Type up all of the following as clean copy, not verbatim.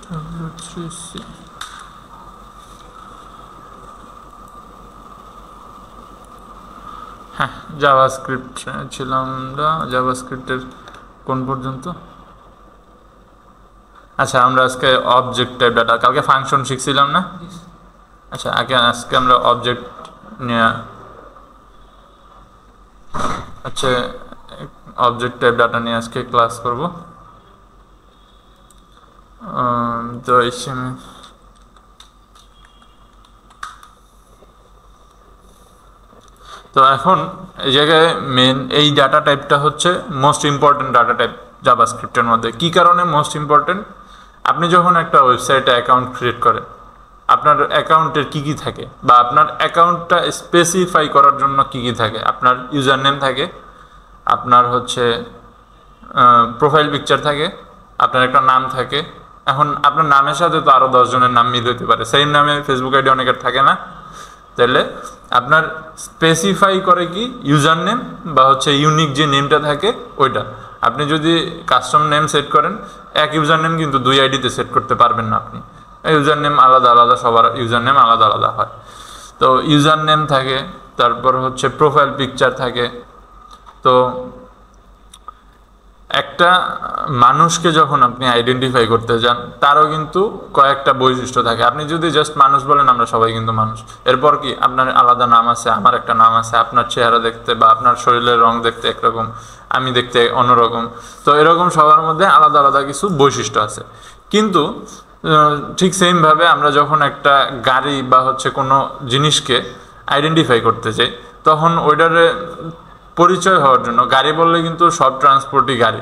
W3C হ্যাঁ JavaScript ছিলাম আমরা জাভাস্ক্রিপ্টের কোন পর্যন্ত আচ্ছা আমরা আজকে অবজেক্ট টাইপ ডাটা কালকে ফাংশন শিখছিলাম না আচ্ছা আজকে আমরা অবজেক্ট নিয়ে আচ্ছা অবজেক্ট টাইপ ডাটা নিয়ে আজকে ক্লাস করব তো তো এখন এই জায়গায় মেন এই ডাটা টাইপটা হচ্ছে মোস্ট ইম্পর্টেন্ট ডাটা টাইপ জাভাস্ক্রিপ্টের মধ্যে কি কারণে মোস্ট ইম্পর্টেন্ট আপনি যখন একটা ওয়েবসাইটে অ্যাকাউন্ট ক্রিয়েট করেন আপনার অ্যাকাউন্টের কি কি থাকে বা আপনার অ্যাকাউন্টটা স্পেসিফাই করার জন্য কি কি থাকে আপনার ইউজার নেম থাকে আপনার হচ্ছে প্রোফাইল পিকচার থাকে আপনার একটা নাম থাকে এখন আপনার নামের সাথে তো আরও 10 জনের নাম মিল হতে পারে সেম নামে ফেসবুক আইডি অনেকের থাকে না তাহলে আপনার স্পেসিফাই করে কি ইউজার নেম বা হচ্ছে ইউনিক যে নেমটা থাকে ওইটা আপনি যদি কাস্টম নেম সেট করেন এক ইউজার নেম কিন্তু 2 আইডিতে সেট করতে পারবেন না আপনি ইউজার নেম আলাদা আলাদা সবার ইউজার নেম আলাদা আলাদা হয় তো ইউজার নেম থাকে তারপর হচ্ছে প্রোফাইল পিকচার থাকে তো একটা মানুষকে যখন আপনি আইডেন্টিফাই করতে যান তারও কিন্তু কয়েকটা বৈশিষ্ট্য থাকে আপনি যদি জাস্ট মানুষ বলেন আমরা সবাই কিন্তু মানুষ এরপর কি আপনার আলাদা নাম আছে আমার একটা নাম আছে আপনার চেহারা দেখতে বা আপনার শরীরের রং দেখতে একরকম আমি দেখতে অন্যরকম তো এরকম সবার মধ্যে আলাদা আলাদা কিছু বৈশিষ্ট্য আছে কিন্তু ঠিক সেমভাবে আমরা যখন একটা গাড়ি বা হচ্ছে কোনো জিনিসকে আইডেন্টিফাই করতে চাই তখন ওইটারে পরিচয় হওয়ার জন্য গাড়ি বললে কিন্তু সব ট্রান্সপোর্টই গাড়ি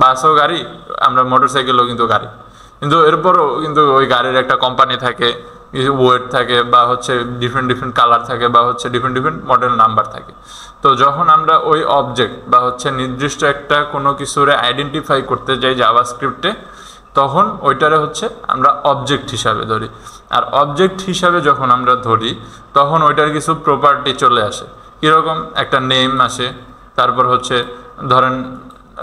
বাসও গাড়ি আমরা মোটরসাইকেলও কিন্তু গাড়ি কিন্তু এরপরও কিন্তু ওই গাড়ির একটা কোম্পানি থাকে কিছু ওয়েট থাকে বা হচ্ছে ডিফারেন্ট কালার থাকে বা হচ্ছে ডিফারেন্ট মডেল নাম্বার থাকে তো যখন আমরা ওই অবজেক্ট বা হচ্ছে নির্দিষ্ট একটা কোনো কিছুরে আইডেন্টিফাই করতে যাই জাভাস্ক্রিপ্টে তখন ওইটারে হচ্ছে আমরা অবজেক্ট হিসাবে ধরি আর অবজেক্ট হিসাবে যখন আমরা ধরি তখন ওইটার কিছু প্রপার্টি চলে আসে কীরকম একটা নেম আসে তারপর হচ্ছে ধরেন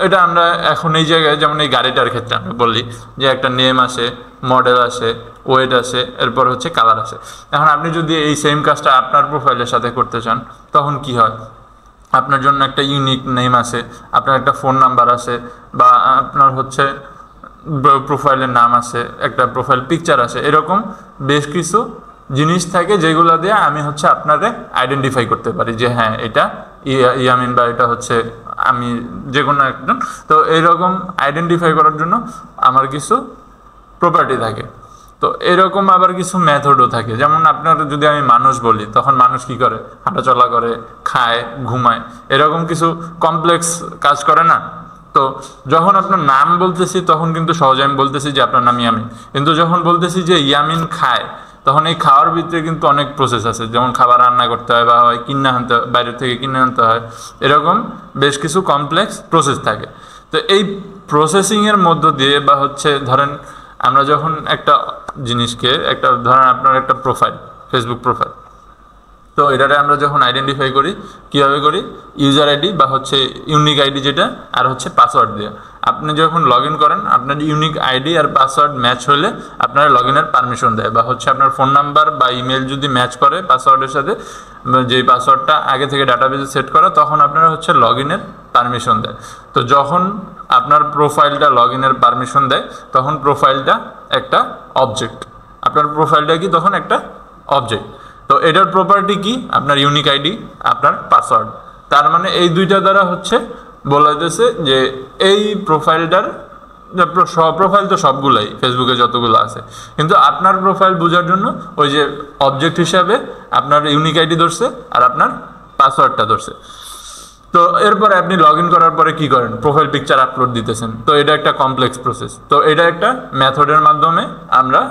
এটা আমরা এখন এই জায়গায় যেমন এই গাড়িটার ক্ষেত্রে আমরা বলি যে একটা নেম আসে মডেল আসে ওয়েট আসে এরপর হচ্ছে কালার আসে এখন আপনি যদি এই সেম কাজটা আপনার প্রোফাইলের সাথে করতে চান তখন কি হয় আপনার জন্য একটা ইউনিক নেম আছে আপনার একটা ফোন নাম্বার আছে বা আপনার হচ্ছে প্রোফাইলের নাম আছে একটা প্রোফাইল পিকচার আছে এরকম বেশ কিছু জিনিস থাকে যেগুলো দিয়ে আমি হচ্ছে আপনারে আইডেন্টিফাই করতে পারি যে হ্যাঁ এটা ইয়ামিন বা এটা হচ্ছে আমি যে কোনো একজন তো এইরকম আইডেন্টিফাই করার জন্য আমার কিছু প্রপার্টি থাকে তো এরকম আবার কিছু মেথডও থাকে যেমন আপনার যদি আমি মানুষ বলি তখন মানুষ কি করে হাঁটাচলা করে খায় ঘুমায় এরকম কিছু কমপ্লেক্স কাজ করে না তো যখন আপনার নাম বলতেছি তখন কিন্তু সহজে আমি বলতেছি যে আপনার নাম ইয়ামিন কিন্তু যখন বলতেছি যে ইয়ামিন খায় তখন এই খাওয়ার ভিতরে কিন্তু অনেক প্রসেস আছে যেমন খাবার রান্না করতে হয় বা হয় কিনে আনতে বাইরে থেকে কিনে আনতে হয় এরকম বেশ কিছু কমপ্লেক্স প্রসেস থাকে তো এই প্রসেসিংয়ের মধ্য দিয়ে বা হচ্ছে ধরেন আমরা যখন একটা জিনিসকে একটা ধরেন আপনার একটা প্রোফাইল ফেসবুক প্রোফাইল তো এটারে আমরা যখন আইডেন্টিফাই করি কীভাবে করি ইউজার আইডি বা হচ্ছে ইউনিক আইডি যেটা আর হচ্ছে পাসওয়ার্ড দিয়ে আপনি যখন লগ ইন করেন আপনার ইউনিক আইডি আর পাসওয়ার্ড ম্যাচ হলে আপনার লগ ইনের পারমিশন দেয় বা হচ্ছে আপনার ফোন নাম্বার বা ইমেল যদি ম্যাচ করে পাসওয়ার্ডের সাথে যেই পাসওয়ার্ডটা আগে থেকে ডাটাবেজে সেট করা তখন আপনারা হচ্ছে লগ ইনের পারমিশন দেয় তো যখন আপনার প্রোফাইলটা লগ ইনের পারমিশন দেয় তখন প্রোফাইলটা একটা অবজেক্ট আপনার প্রোফাইলটা কি তখন একটা অবজেক্ট তো এটার প্রপার্টি কি আপনার ইউনিক আইডি আপনার পাসওয়ার্ড তার মানে এই দুইটা দ্বারা হচ্ছে বলা যাচ্ছে যে এই প্রোফাইলটার প্রোফাইল তো সবগুলাই ফেসবুকে যতগুলো আছে কিন্তু আপনার প্রোফাইল বোঝার জন্য ওই যে অবজেক্ট হিসাবে আপনার ইউনিক আইডি ধরছে আর আপনার পাসওয়ার্ডটা ধরছে তো এরপরে আপনি লগ ইন করার পরে কি করেন প্রোফাইল পিকচার আপলোড দিতেছেন তো এটা একটা কমপ্লেক্স প্রসেস তো এটা একটা মেথডের মাধ্যমে আমরা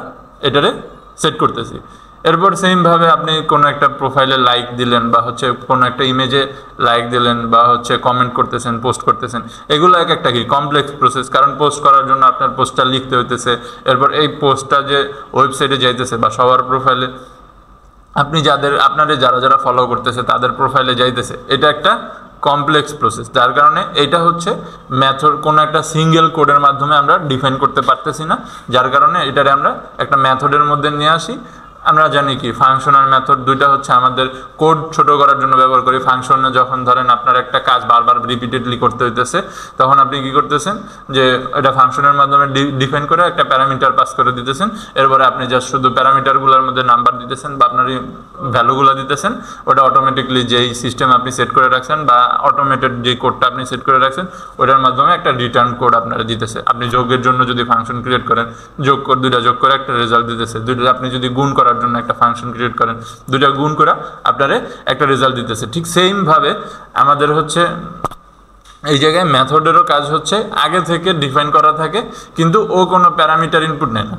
এটারে সেট করতেছি এরপর সেমভাবে আপনি কোনো একটা প্রোফাইলে লাইক দিলেন বা হচ্ছে কোনো একটা ইমেজে লাইক দিলেন বা হচ্ছে কমেন্ট করতেছেন পোস্ট করতেছেন এগুলো এক একটা কি কমপ্লেক্স প্রসেস কারণ পোস্ট করার জন্য আপনার পোস্টটা লিখতে হইতেছে এরপর এই পোস্টটা যে ওয়েবসাইটে যাইতেছে বা সবার প্রোফাইলে আপনি যারা যারা ফলো করতেছে তাদের প্রোফাইলে যাইতেছে এটা একটা কমপ্লেক্স প্রসেস, যার কারণে এটা হচ্ছে মেথড কোনো একটা সিঙ্গেল কোডের মাধ্যমে আমরা ডিফাইন করতে পারতেছি না, যার কারণে এটারে আমরা একটা মেথডের মধ্যে নিয়ে আসি। আমরা জানি কি ফাংশন আর মেথড দুইটা হচ্ছে আমাদের কোড ছোট করার জন্য ব্যবহার করি। ফাংশনে যখন ধরেন আপনার একটা কাজ বারবার রিপিটেডলি করতে হইতেছে, তখন আপনি কি করতেছেন যে এটা ফাংশনের মাধ্যমে ডিফাইন করে একটা প্যারামিটার পাস করে দিতেছেন, এরপরে আপনি জাস্ট শুধু প্যারামিটারগুলোর মধ্যে নাম্বার দিতেছেন বা আপনার ভ্যালুগুলো দিতেছেন, ওটা অটোমেটিকলি যেই সিস্টেম আপনি সেট করে রাখছেন বা অটোমেটেড যে কোডটা আপনি সেট করে রাখছেন ওটার মাধ্যমে একটা রিটার্ন কোড আপনারা দিতেছে। আপনি যোগের জন্য যদি ফাংশন ক্রিয়েট করেন, যোগ করে দুইটা যোগ করে একটা রেজাল্ট দিতেছে। দুইটা আপনি যদি গুণ করার জন্য একটা ফাংশন ক্রিয়েট করেন, দুইটা গুণ করে আপনারে একটা রেজাল্ট দিতেছে। ঠিক সেম ভাবে আমাদের হচ্ছে এই জায়গায় মেথডেরও কাজ হচ্ছে আগে থেকে ডিফাইন করা থাকে, কিন্তু ও কোনো প্যারামিটার ইনপুট নেয় না।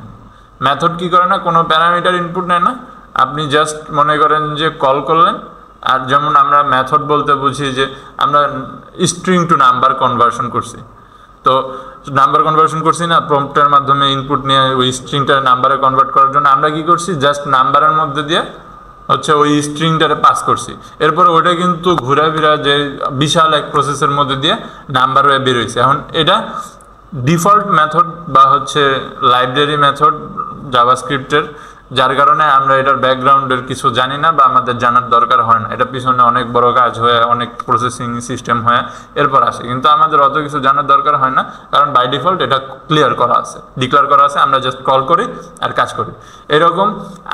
মেথড কি করে না, কোনো প্যারামিটার ইনপুট নেয় না, আপনি জাস্ট মনে করেন যে কল করলেন। আর যেমন আমরা মেথড বলতে বুঝি যে আমরা স্ট্রিং টু নাম্বার কনভার্সন করছি, তো নাম্বার কনভার্সন করছি না, প্রম্পটের মাধ্যমে ইনপুট নিয়ে ওই স্ট্রিংটা নাম্বারে কনভার্ট করার জন্য আমরা কি করছি, জাস্ট নাম্বারের মধ্যে দিয়ে হচ্ছে ওই স্ট্রিংটারে পাস করছি। এরপর ওইটা কিন্তু ঘুরা ফিরা যে বিশাল এক প্রসেসের মধ্যে দিয়ে নাম্বার হয়ে বেরোইছে। এখন এটা ডিফল্ট মেথড বা হচ্ছে লাইব্রেরি মেথড জাভাস্ক্রিপ্টের, যার কারণে আমরা এটার ব্যাকগ্রাউন্ডের কিছু জানি না বা আমাদের জানার দরকার হয় না। এটা পিছনে অনেক বড় কাজ হয়ে অনেক প্রসেসিং সিস্টেম হয়ে এরপর আসে, কিন্তু আমাদের অত কিছু জানার দরকার হয় না, কারণ বাই ডিফল্ট এটা ক্লিয়ার করা আছে, ডিক্লেয়ার করা আছে। আমরা জাস্ট কল করি আর কাজ করি। এরকম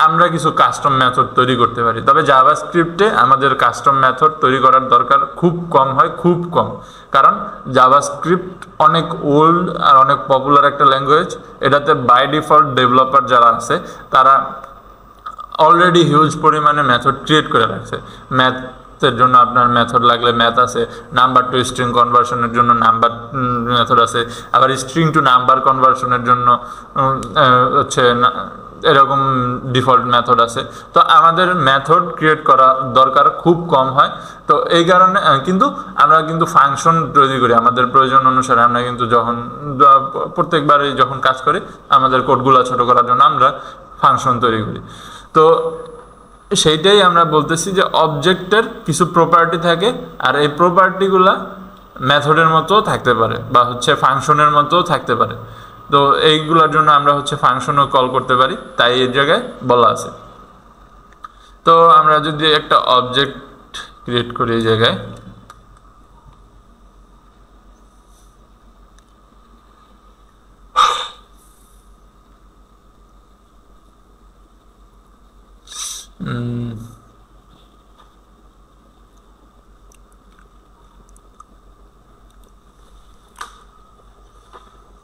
আমরা কিছু কাস্টম মেথড তৈরি করতে পারি, তবে জাভাস্ক্রিপ্টে আমাদের কাস্টম মেথড তৈরি করার দরকার খুব কম হয়, খুব কম। কারণ জাভাস্ক্রিপ্ট অনেক ওল্ড আর অনেক পপুলার একটা ল্যাঙ্গুয়েজ। এটাতে বাই ডিফল্ট ডেভেলপার যারা আছে তারা অলরেডি হিউজ পরিমাণে মেথড ক্রিয়েট করে রাখছে। ম্যাথের জন্য আপনার মেথড লাগলে ম্যাথ আছে, নাম্বার টু স্ট্রিং কনভার্সনের জন্য নাম্বার মেথড আছে, আবার স্ট্রিং টু নাম্বার কনভার্সনের জন্য হচ্ছে এরকম ডিফল্ট মেথড আছে। তো আমাদের মেথড ক্রিয়েট করা দরকার খুব কম হয়। তো এই কারণে কিন্তু আমরা কিন্তু ফাংশন তৈরি করি আমাদের প্রয়োজন অনুসারে। আমরা কিন্তু যখন প্রত্যেকবারে যখন কাজ করি আমাদের কোডগুলো ছোট করার জন্য আমরা ফাংশন তৈরি করি। তো সেইটাই আমরা বলতেছি যে অবজেক্টের কিছু প্রপার্টি থাকে, আর এই প্রপার্টিগুলা মেথডের মতো থাকতে পারে বা হচ্ছে ফাংশনের মতো থাকতে পারে। তো এইগুলোর জন্য আমরা হচ্ছে ফাংশনও কল করতে পারি, তাই এই জায়গায় বলা আছে। তো আমরা যদি একটা অবজেক্ট ক্রিয়েট করি এই জায়গায়,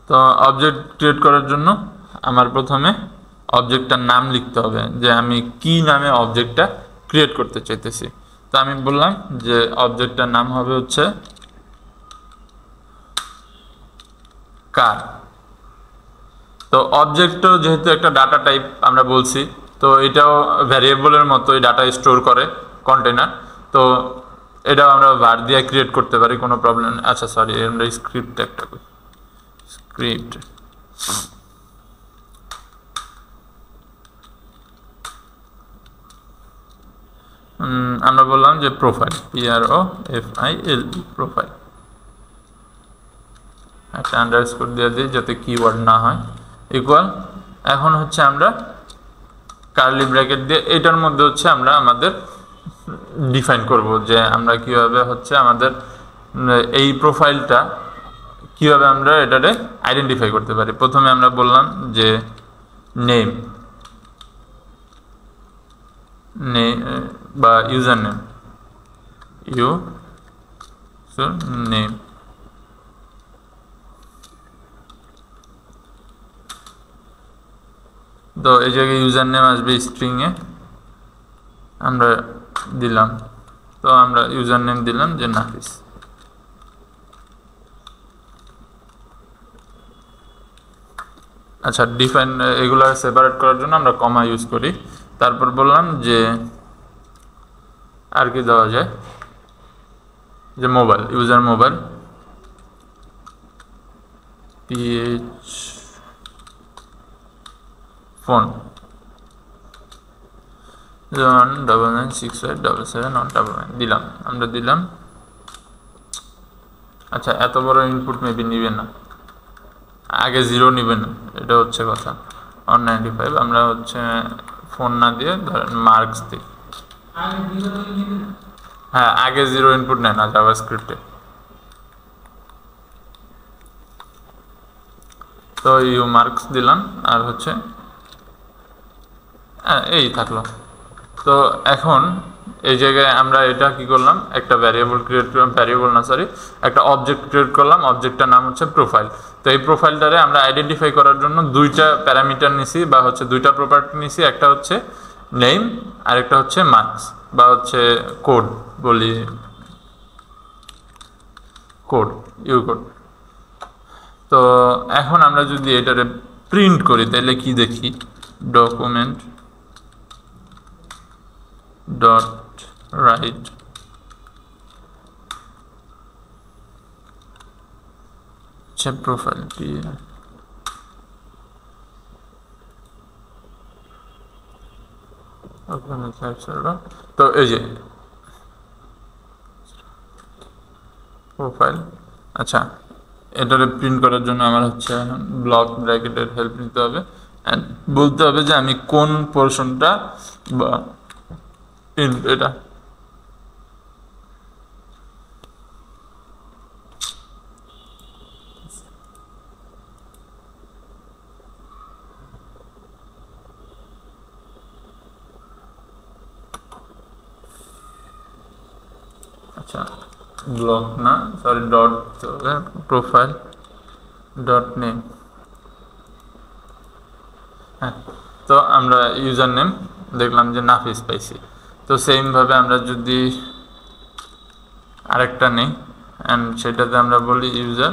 তো অবজেক্ট ক্রিয়েট করার জন্য আমার প্রথমে অবজেক্টটার নাম লিখতে হবে, যে আমি কি নামে অবজেক্টটা ক্রিয়েট করতে চাইতেছি। তো আমি বললাম যে অবজেক্টটার নাম হবে হচ্ছে কার। তো অবজেক্টও যেহেতু একটা ডাটা টাইপ আমরা বলছি, তো এটাও ভ্যারিয়েবলের মতোই ডাটা স্টোর করে কন্টেনার। তো এটাও আমরা var দিয়ে ক্রিয়েট করতে পারি, কোনো প্রবলেম। আচ্ছা সরি, আমরা স্ক্রিপ্ট একটা স্ক্রিপ্ট আমরা বললাম যে প্রোফাইল, PROFIL প্রোফাইল, একটা আন্ডারস্কোর দিয়ে দিই যাতে কিওয়ার্ড না হয়, ইকুয়াল। এখন হচ্ছে আমরা কার্লি ব্র্যাকেট দিয়ে এটার মধ্যে হচ্ছে আমরা আমাদের ডিফাইন করব যে আমরা কিভাবে হচ্ছে আমাদের এই প্রোফাইলটা কিভাবে আমরা এটারে আইডেন্টিফাই করতে পারি। প্রথমে আমরা বললাম যে নেম বা ইউজার নেম, নেম। তো এই জায়গায় ইউজার নেম আসবে স্ট্রিংয়ে, আমরা দিলাম। তো আমরা ইউজার নেম দিলাম যে নাফিস। আচ্ছা, ডিফাইন এগুলো সেপারেট করার জন্য আমরা কমা ইউজ করি। তারপর বললাম যে আর কি দেওয়া যায়, যে mobile, user mobile, PH phone 01996577199 দিলাম, আমরা দিলাম আচ্ছা, এত বড় ইনপুট মেবি নিবে না, আগে 0 নিবে না, এটা হচ্ছে কথা। 195 আমরা হচ্ছে ফোন না দিয়ে ধরেন মার্কস দিই। হ্যাঁ, আগে 0 ইনপুট নেয় না জাভাস্ক্রিপ্টে। তো ইউ মার্কস দিলাম, আর হচ্ছে এই থাকলো। তো এখন এই জায়গায় আমরা এটা কি করলাম, একটা ভ্যারিয়েবল ক্রিয়েট করলাম, ভ্যারিয়েবল না সরি, একটা অবজেক্ট ক্রিয়েট করলাম, অবজেক্টটার নাম হচ্ছে প্রোফাইল। তো এই প্রোফাইলটারে আমরা আইডেন্টিফাই করার জন্য দুইটা প্যারামিটার নিছি, বা হচ্ছে দুইটা প্রপার্টি নিছি, একটা হচ্ছে নেম আর একটা হচ্ছে মার্কস, বা হচ্ছে কোড বলি, কোড, ইউ কোড। তো এখন আমরা যদি এটারে প্রিন্ট করি তাহলে কি দেখি, ডকুমেন্ট ডট রাইট প্রোফাইলটি, তো এই যে প্রোফাইল। আচ্ছা, এটারে প্রিন্ট করার জন্য আমার হচ্ছে ব্লক ব্র্যাকেটের হেল্প নিতে হবে, অ্যান্ড বলতে হবে যে আমি কোন পোর্শনটা বা এটা আচ্ছা, ব্লক না sorry, dot profile dot name. হ্যাঁ, তো আমরা ইউজার নেম দেখলাম যে নাফিস পাইছি। তো সেমভাবে আমরা যদি আরেকটা নেই, অ্যান্ড সেটাতে আমরা বলি ইউজার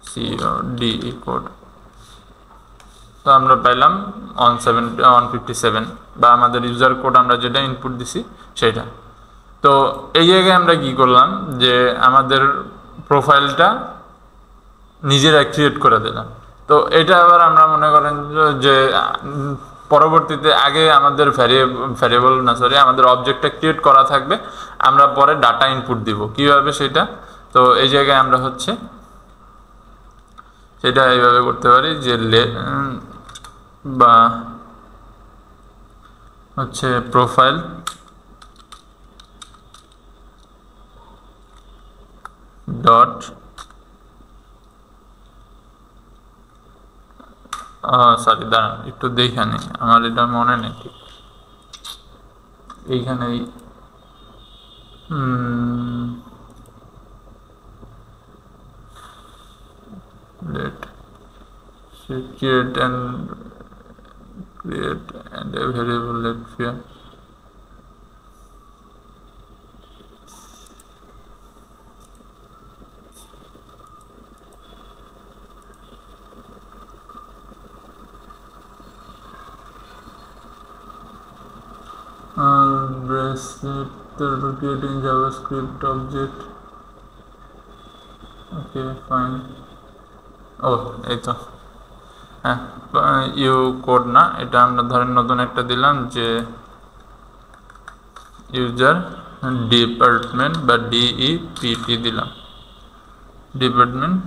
CODE কোড। তো আমরা পাইলাম 157, বা আমাদের ইউজার কোড আমরা যেটা ইনপুট দিছি সেটা। তো এই জায়গায় আমরা কি করলাম, যে আমাদের প্রোফাইলটা নিজেরা ক্রিয়েট করে দিলাম। তো এটা আবার আমরা মনে করেন যে পরবর্তীতে আগে আমাদের ভ্যারিয়েবল না সরি আমাদের অবজেক্টটা ক্রিয়েট করা থাকবে, আমরা পরে ডাটা ইনপুট দিব কিভাবে সেটা। তো এই জায়গায় আমরা হচ্ছে সেটা এইভাবে করতে পারি যে বা হচ্ছে প্রোফাইল ডট সরি দাঁড়ান একটু দেখে নি, আমার এটা মনে নেই ঠিক, এইখানেই let create and a variable let here bracelet creating JavaScript object. Okay, fine. Oh, এই তো হ্যাঁ, ইউ কোড না, এটা আমরা ধরেন নতুন একটা দিলাম যে ইউজার ডিপার্টমেন্ট বা DEPT দিলাম, ডিপার্টমেন্ট।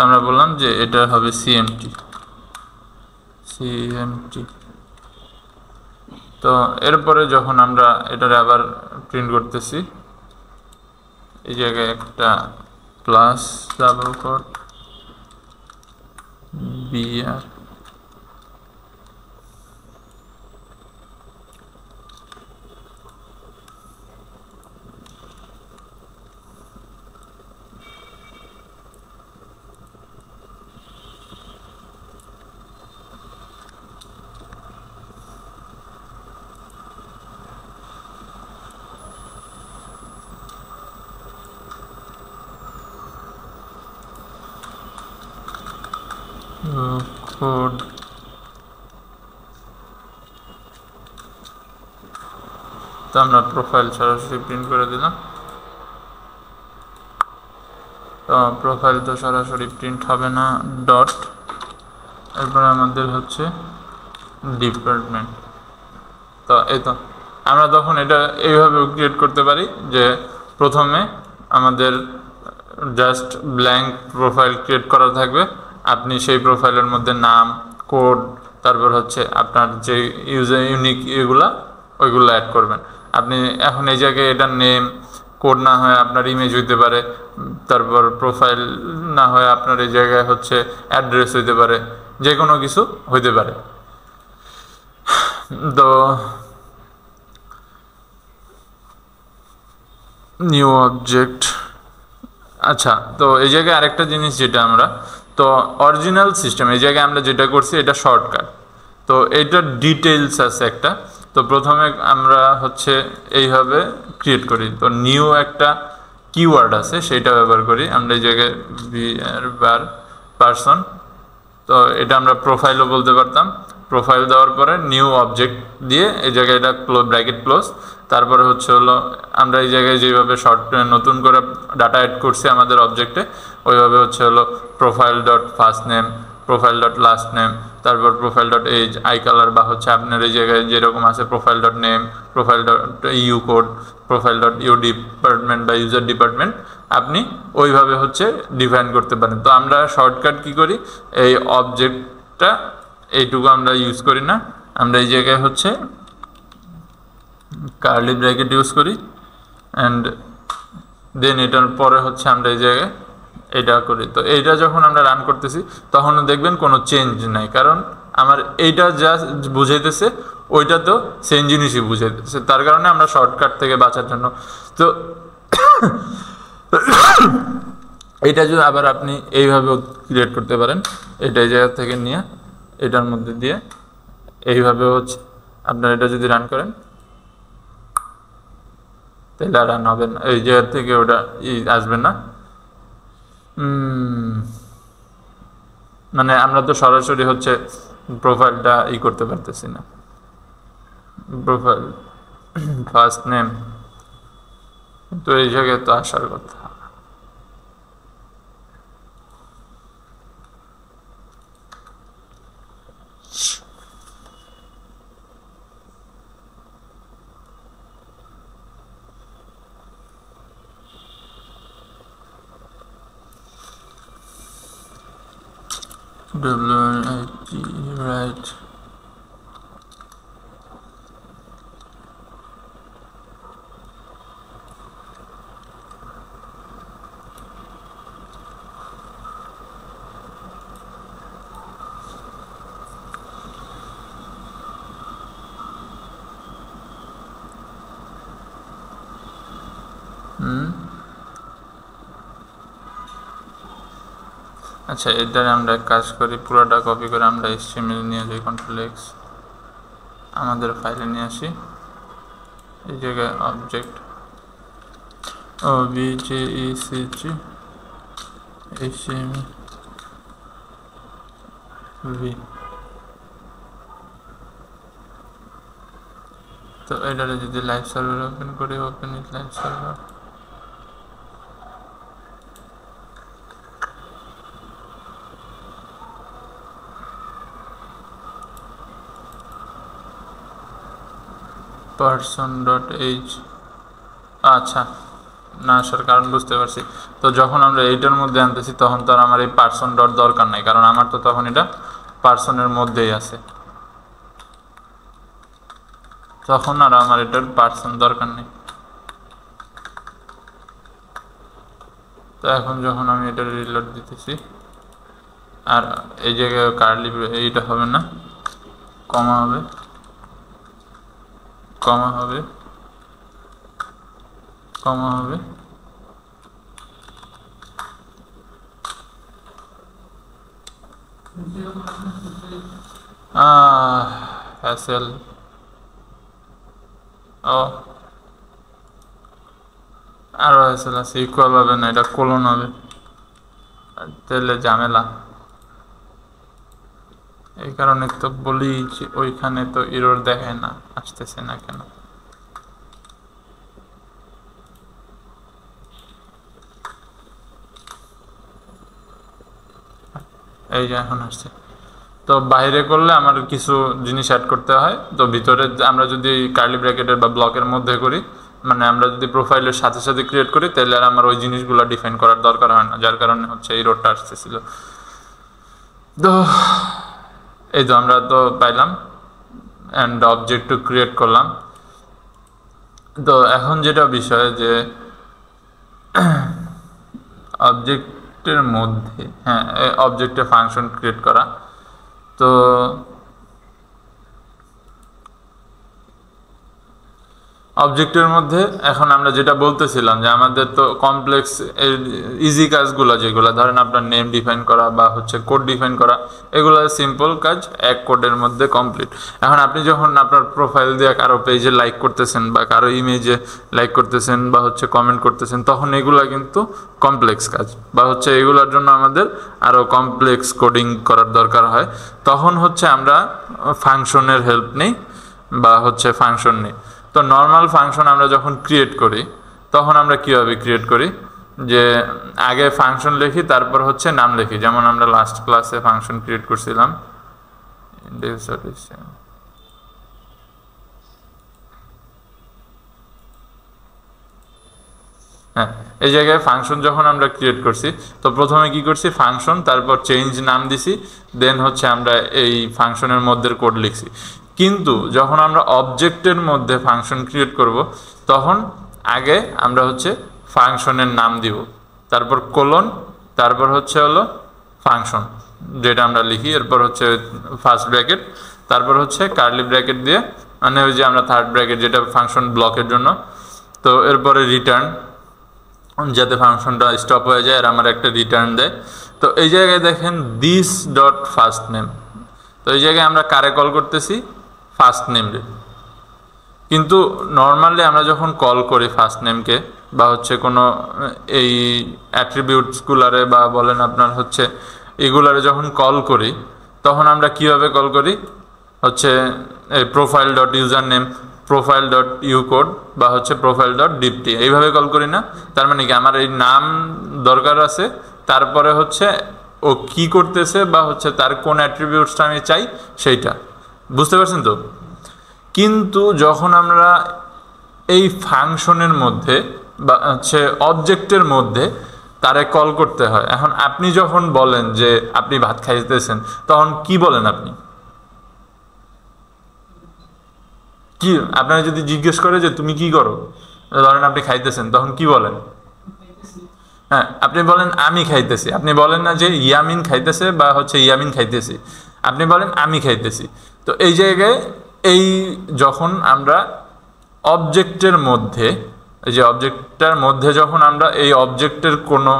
আমরা বললাম যে এটা হবে CMT। তো এরপরে যখন আমরা এটারে আবার প্রিন্ট করতেছি, এই জায়গায় একটা plus double quote BR code. তো আমরা প্রোফাইল সরাসরি প্রিন্ট করে দিলাম। তো প্রোফাইল তো সরাসরি প্রিন্ট হবে না, ডট, এরপর আমাদের হচ্ছে ডিপার্টমেন্ট। তো এই তো আমরা তখন এটা এইভাবে ক্রিয়েট করতে পারি যে প্রথমে আমাদের জাস্ট ব্ল্যাঙ্ক প্রোফাইল ক্রিয়েট করা থাকবে। আপনি সেই প্রোফাইলের মধ্যে নাম, কোড, তারপর হচ্ছে আপনার যে ইউজার ইউনিক এগুলা ওইগুলো অ্যাড করবেন। আপনি এখন এই জায়গায় এটার নেম, কোড না হয় আপনার ইমেজ হইতে পারে, তারপর প্রোফাইল না হয় আপনার এই জায়গায় হচ্ছে অ্যাড্রেস হইতে পারে, যে কোনো কিছু হইতে পারে। তো নিউ অবজেক্ট, আচ্ছা, তো এই জায়গায় আরেকটা জিনিস যেটা আমরা তো অরিজিনাল সিস্টেম এই জায়গায় আমরা যেটা করছি এটা শর্টকাট। তো এইটার ডিটেলস আছে একটা। তো প্রথমে আমরা হচ্ছে এইভাবে ক্রিয়েট করি। তো নিউ একটা কিওয়ার্ড আছে সেটা ব্যবহার করি আমরা এই জায়গায় বার পারসন। তো এটা আমরা প্রোফাইলও বলতে পারতাম। প্রোফাইল দেওয়ার পরে নিউ অবজেক্ট দিয়ে এই জায়গায় এটা ব্র্যাকেট ক্লোজ। তারপরে হচ্ছে হলো আমরা এই জায়গায় যেভাবে নতুন করে ডাটা অ্যাড করছি আমাদের অবজেক্টে, ওইভাবে হচ্ছে হলো profile dot first name, profile dot last name, তারপর profile dot age, eye colour, বা হচ্ছে আপনার এই জায়গায় যেরকম আছে profile dot name, profile dot U code, profile dot U department বা ইউজার ডিপার্টমেন্ট, আপনি ওইভাবে হচ্ছে ডিফাইন করতে পারেন। তো আমরা শর্টকাট কি করি, এই অবজেক্টটা এইটুকু আমরা ইউজ করি না, আমরা এই জায়গায় হচ্ছে কার্লি ব্র্যাকেট ইউজ করি অ্যান্ড দেন এটার পরে হচ্ছে আমরা এই জায়গায় এটা করি। তো এইটা যখন আমরা রান করতেছি তখনও দেখবেন কোনো চেঞ্জ নাই, কারণ আমার এইটা যা বুঝাইতেছে ওইটা তো সেম জিনিসই বুঝাইতেছে, তার কারণে আমরা শর্টকাট থেকে বাঁচার জন্য। তো এটা যদি আবার আপনি এইভাবেও ক্রিয়েট করতে পারেন, এটা এই জায়গা থেকে নিয়ে এটার মধ্যে দিয়ে এইভাবে হচ্ছে আপনার এটা যদি রান করেন তাহলে আর রান হবে না, এই জায়গা থেকে ওটা আসবে না। মানে আমরা তো সরাসরি হচ্ছে প্রোফাইলটা করতে পারতেছি না। প্রোফাইল ফার্স্ট নেম, তো এই জায়গায় তো আসার কথা। WIT, right. আচ্ছা, এটার আমরা কাজ করি, পুরোটা কপি করে আমরা HTML নিয়ে যাই, Ctrl+X আমাদের ফাইলে নিয়ে আসি। এই জায়গায় অবজেক্ট OBJECG HTML, তো এটারে যদি লাইভ সার্ভার ওপেন করি, open with live server, person.h, আচ্ছা না আসার কারণ বুঝতে পারছি। তো যখন আমরা এইটার মধ্যে আনতেছি তখন তো আর আমার এই পার্সন ডট দরকার নাই, কারণ আমার তো তখন এটা পার্সনের মধ্যেই আছে, তখন আর আমার এটার পার্সন দরকার নেই। তো এখন যখন আমি এটা রিলোড দিতেছি, আর এই জায়গায় কার্লি এইটা হবে না, কমা হবে, কমা হবে, কমা হবে, হ্যাসেল, ও আরো হ্যাসেল আছে, ইকুয়াল হবে না, এটা কোলন হবে, তাহলে ঝামেলা। এই কারণে তো বলি যে ওইখানে তো এরর দেখায় না, আসতেছে না কেন। এই যে এখন আসছে। তো বাইরে করলে আমার কিছু জিনিস অ্যাড করতে হয়, তো ভিতরে আমরা যদি কার্লি ব্র্যাকেটের বা ব্লকের মধ্যে করি মানে আমরা যদি প্রোফাইলের সাথে সাথে ক্রিয়েট করি তাহলে আর আমার ওই জিনিসগুলো ডিফাইন করার দরকার হয় না, যার কারণে হচ্ছে এই রোডটা আসতেছিল। তো এই তো আমরা তো পাইলাম অ্যান্ড অবজেক্ট টু ক্রিয়েট করলাম। তো এখন যেটা বিষয় যে অবজেক্টের মধ্যে অবজেক্টে ফাংশন ক্রিয়েট করা। তো অবজেক্টের মধ্যে এখন আমরা যেটা বলতেছিলাম যে আমাদের তো কমপ্লেক্স ইজি কাজগুলো যেগুলো ধরেন আপনার নেম ডিফাইন করা বা হচ্ছে কোড ডিফাইন করা, এগুলো সিম্পল কাজ, এক কোডের মধ্যে কমপ্লিট। এখন আপনি যখন আপনার প্রোফাইল দিয়ে কারো পেজে লাইক করতেছেন বা কারো ইমেজে লাইক করতেছেন বা হচ্ছে কমেন্ট করতেছেন, তখন এগুলা কিন্তু কমপ্লেক্স কাজ বা হচ্ছে এগুলোর জন্য আমাদের আরও কমপ্লেক্স কোডিং করার দরকার হয়। তখন হচ্ছে আমরা ফাংশনের হেল্প নিই বা হচ্ছে ফাংশন নিই। তো নর্মাল ফাংশন আমরা যখন ক্রিয়েট করি তখন আমরা কীভাবে ক্রিয়েট করি, যে আগে ফাংশন লিখি তারপর হচ্ছে নাম লিখি। যেমন আমরা লাস্ট ক্লাসে ফাংশন ক্রিয়েট করছিলাম, এই জায়গায় ফাংশন যখন আমরা ক্রিয়েট করছি তো প্রথমে কি করছি, ফাংশন, তারপর চেঞ্জ নাম দিছি, দেন হচ্ছে আমরা এই ফাংশনের মধ্যে কোড লিখছি। কিন্তু যখন আমরা অবজেক্টের মধ্যে ফাংশন ক্রিয়েট করব তখন আগে আমরা হচ্ছে ফাংশনের নাম দিব, তারপর কোলন, তারপর হচ্ছে হলো ফাংশন যেটা আমরা লিখি, এরপর হচ্ছে ফার্স্ট ব্র্যাকেট, তারপর হচ্ছে কার্লি ব্র্যাকেট দিয়ে, মানে ওই যে আমরা থার্ড ব্র্যাকেট যেটা ফাংশন ব্লকের জন্য। তো এরপরে রিটার্ন, যাতে ফাংশনটা স্টপ হয়ে যায় আর আমার একটা রিটার্ন দেয়। তো এই জায়গায় দেখেন দিস ডট ফার্স্ট নেম, তো এই জায়গায় আমরা কারে কল করতেছি, ফার্স্ট নেম রে। কিন্তু নর্মালি আমরা যখন কল করি ফার্স্ট নেমকে বা হচ্ছে কোনো এই অ্যাট্রিবিউটসগুলারে বা বলেন আপনার হচ্ছে এগুলারে যখন কল করি তখন আমরা কিভাবে কল করি, হচ্ছে এই profile dot user name, profile dot U code বা হচ্ছে প্রোফাইল ডট ডিপটি, এইভাবে কল করি না। তার মানে কি আমার এই নাম দরকার আছে, তারপরে হচ্ছে ও কি করতেছে বা হচ্ছে তার কোন অ্যাট্রিবিউটসটা আমি চাই সেইটা, বুঝতে পারছেন তো। কিন্তু যখন আমরা এই ফাংশনের মধ্যে বা হচ্ছে অবজেক্টের মধ্যে তারে কল করতে হয়, এখন আপনি যখন বলেন যে আপনি ভাত খাইতেছেন তখন কি বলেন, আপনি কি, আপনারা যদি জিজ্ঞেস করে যে তুমি কি করো, ধরেন আপনি খাইতেছেন, তখন কি বলেন, আপনি বলেন আমি খাইতেছি, আপনি বলেন না যে ইয়ামিন খাইতেছে বা হচ্ছে ইয়ামিন খাইতেছি, আপনি বলেন আমি খাইতেছি। তো এই জায়গায় এই যখন আমরা অবজেক্টের মধ্যে, এই যে অবজেক্টটার মধ্যে যখন আমরা এই অবজেক্টের কোনো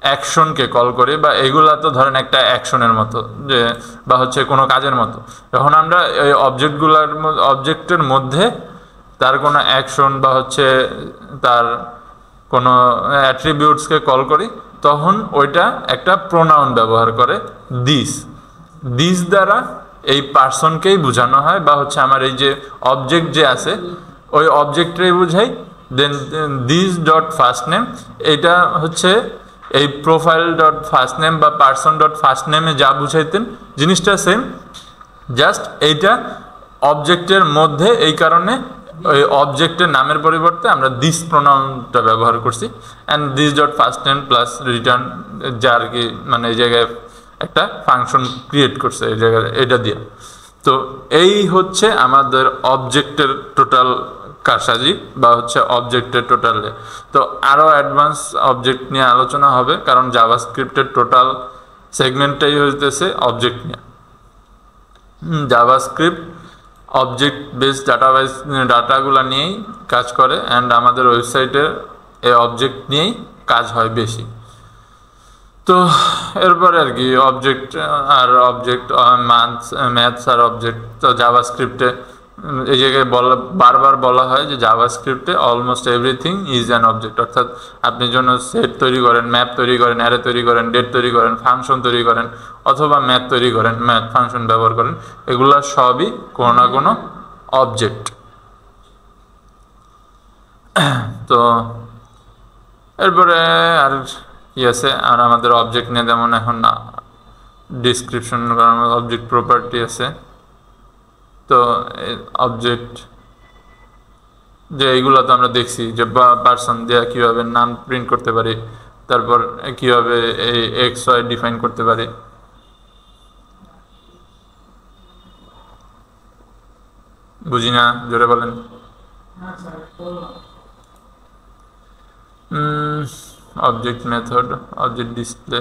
অ্যাকশনকে কল করি, বা এইগুলা তো ধরেন একটা অ্যাকশনের মতো যে বা হচ্ছে কোনো কাজের মতো, যখন আমরা এই অবজেক্টের মধ্যে তার কোনো অ্যাকশন বা হচ্ছে তার কোনো অ্যাট্রিবিউটসকে কল করি তখন ওইটা একটা প্রোনাউন ব্যবহার করে দিস দ্বারা এই পার্সনকেই বোঝানো হয় বা হচ্ছে আমার এই যে অবজেক্ট যে আছে ওই অবজেক্টটাই বোঝাই। দেন দিস ডট ফার্স্ট নেম, এটা হচ্ছে এই প্রোফাইল ডট ফার্স্ট নেম বা পার্সন ডট ফার্স্ট নেমে যা বুঝাইতেন জিনিসটা সেম, জাস্ট এইটা অবজেক্টের মধ্যে, এই কারণে ওই অবজেক্টের নামের পরিবর্তে আমরা দিস প্রোনাউনটা ব্যবহার করছি। And this dot first name plus return, যা আর কি মানে এই জায়গায় একটা ফাংশন ক্রিয়েট করছে এই জায়গায় এটা দিয়ে। তো এই হচ্ছে আমাদের অবজেক্টের টোটাল কারসাজি বা হচ্ছে অবজেক্টের টোটাল। তো আরও অ্যাডভান্স অবজেক্ট নিয়ে আলোচনা হবে, কারণ জাভাস্ক্রিপ্টের টোটাল সেগমেন্টটাই হইতেছে অবজেক্ট নিয়ে। জাভাস্ক্রিপ্ট অবজেক্ট বেস ডাটাগুলো নিয়েই কাজ করে, অ্যান্ড আমাদের ওয়েবসাইটের এই অবজেক্ট নিয়েই কাজ হয় বেশি। তো এরপরে আর কি অবজেক্ট ম্যাথস আর অবজেক্ট। তো জাভাস্ক্রিপ্টে এই জায়গায় বারবার বলা হয় যে জাভাস্ক্রিপ্টে almost everything is an object, অর্থাৎ আপনি জন্য সেট তৈরি করেন, ম্যাপ তৈরি করেন, অ্যারে তৈরি করেন, ডেট তৈরি করেন, ফাংশন তৈরি করেন, অথবা ম্যাথ তৈরি করেন, ম্যাথ ফাংশন ব্যবহার করেন, এগুলো সবই কোনো না কোনো অবজেক্ট। তো এরপরে আর কি আছে, আর আমাদের অবজেক্ট নিয়ে যেমন এখন ডিসক্রিপশন অবজেক্ট প্রপার্টি আছে। তো অবজেক্ট যে এইগুলো তো আমরা দেখছি যে পার্সন দিয়ে কীভাবে নাম প্রিন্ট করতে পারি, তারপর কীভাবে এই এক্স ওয়াই ডিফাইন করতে পারি। বুঝি না, জোরে বলেন। Object method, object display.